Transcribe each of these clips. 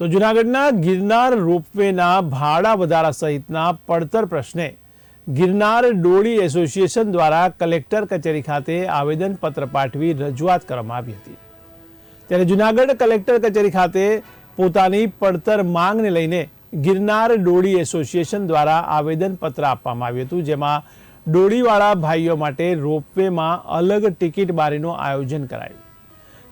તો જૂનાગઢના ગિરનાર રોપવેના ભાડા વધારા સહિતના પડતર પ્રશ્ને ગિરનાર ડોળી એસોસિએશન દ્વારા કલેક્ટર કચેરી ખાતે આવેદનપત્ર પાઠવી રજૂઆત કરવામાં આવી હતી। ત્યારે જૂનાગઢ કલેક્ટર કચેરી ખાતે પોતાની પડતર માંગને લઈને ગિરનાર ડોળી એસોસિએશન દ્વારા આવેદનપત્ર આપવામાં આવ્યું હતું, જેમાં ડોળીવાળા ભાઈઓ માટે રોપવેમાં અલગ ટિકિટ બારીનું આયોજન કરાયું।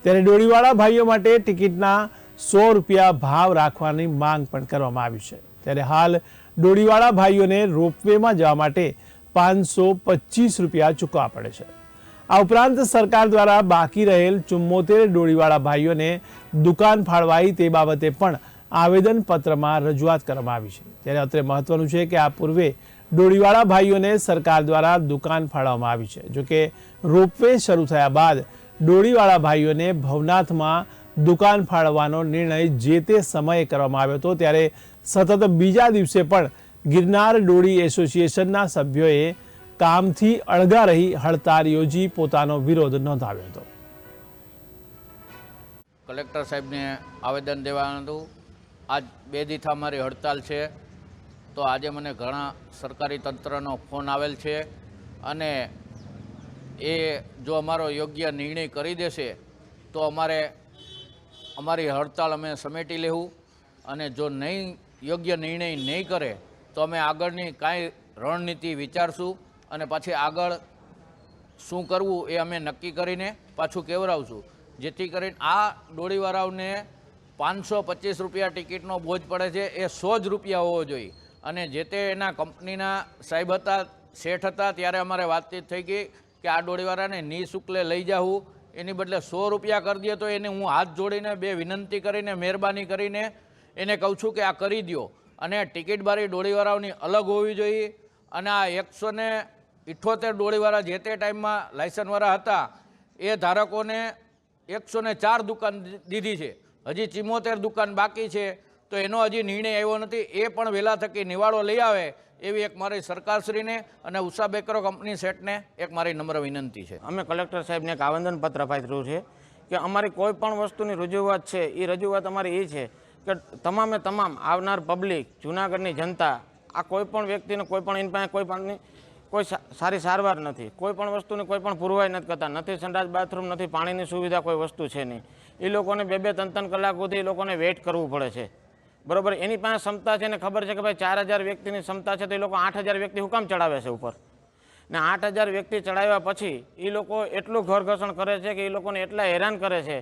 ત્યારે ડોળીવાળા ભાઈઓ માટે ટિકિટના 100 રૂપિયા ભાવ રાખવાની માંગ પણ કરવામાં આવી છે। ત્યારે હાલ ડોળીવાળા ભાઈઓને રોપવેમાં જવા માટે 525 રૂપિયા ચૂકવવા પડે છે। આ ઉપરાંત સરકાર દ્વારા બાકી રહેલ 74 ડોળીવાળા ભાઈઓને દુકાન ફાળવાઈ તે બાબતે પણ આવેદનપત્રમાં રજૂઆત કરવામાં આવી છે। ત્યારે અત્રે મહત્વનું છે કે આ પૂર્વે ડોળીવાળા ભાઈઓને સરકાર દ્વારા દુકાન ફાળવવામાં આવી છે। જોકે રોપવે શરૂ થયા બાદ ડોળીવાળા ભાઈઓને ભવનાથમાં દુકાન ફાળવવાનો નિર્ણય જે તે સમયે કરવામાં આવ્યો હતો। ત્યારે સતત બીજા દિવસે પણ ગિરનાર ડોળી એસોસિએશનના સભ્યોએ કામથી અળગા રહી હડતાળ યોજી પોતાનો વિરોધ નોંધાવ્યો હતો। કલેક્ટર સાહેબને આવેદન દેવાનું હતું। આજ 2 દિવસ અમારી હડતાલ છે, તો આજે મને ઘણા સરકારી તંત્રનો ફોન આવેલ છે અને એ જો અમારો યોગ્ય નિર્ણય કરી દેશે તો અમારી હડતાલ અમે સમેટી લેવું, અને જો નહીં યોગ્ય નિર્ણય નહીં કરે તો અમે આગળની કાંઈ રણનીતિ વિચારશું અને પછી આગળ શું કરવું એ અમે નક્કી કરીને પાછું કેવરાવશું, જેથી કરીને આ ડોળીવાળાઓને 525 રૂપિયા ટિકિટનો બોજ પડે છે એ 100 જ રૂપિયા હોવો જોઈએ। અને જે તે એના કંપનીના સાહેબ હતા, શેઠ હતા, ત્યારે અમારે વાતચીત થઈ ગઈ કે આ ડોળીવાળાને નિઃશુલ્ક લઈ જાઉં, એની બદલે 100 રૂપિયા કરી દે તો એને હું હાથ જોડીને 2 વિનંતી કરીને મહેરબાની કરીને એને કહું છું કે આ કરી દો, અને ટિકિટ બારી ડોળીવાળાઓની અલગ હોવી જોઈએ। અને આ 178 ડોળીવાળા જે તે ટાઈમમાં લાયસન્સવાળા હતા એ ધારકોને 104 દુકાન દીધી છે, હજી 74 દુકાન બાકી છે, તો એનો હજી નિર્ણય આવ્યો નથી। એ પણ વહેલા થકી નિવાડો લઈ આવે એવી એક મારી સરકારશ્રીને અને ઉષા બેકરો કંપની સેટને એક મારી નમ્ર વિનંતી છે। અમે કલેક્ટર સાહેબને એક આવેદનપત્ર પાઠવ્યું છે કે અમારી કોઈ પણ વસ્તુની રજૂઆત છે એ રજૂઆત અમારી એ છે કે તમામે તમામ આવનાર પબ્લિક, જૂનાગઢની જનતા, આ કોઈ પણ વ્યક્તિને કોઈ પણ એની પાસે કોઈ સારી સારવાર નથી, કોઈ પણ વસ્તુની કોઈ પણ પુરવાઈ નથી કરતા, નથી સંડાસ બાથરૂમ, નથી પાણીની સુવિધા, કોઈ વસ્તુ છે નહીં। એ લોકોને 2-2 3 કલાક સુધી એ લોકોને વેઇટ કરવું પડે છે, બરાબર। એની પાસે ક્ષમતા છે ને ખબર છે કે ભાઈ 4000 વ્યક્તિની ક્ષમતા છે, તો એ લોકો 8000 વ્યક્તિ હુકામ ચડાવે છે ઉપર, ને 8000 વ્યક્તિ ચડાવ્યા પછી એ લોકો એટલું ઘર ઘર્ષણ કરે છે કે એ લોકોને એટલા હેરાન કરે છે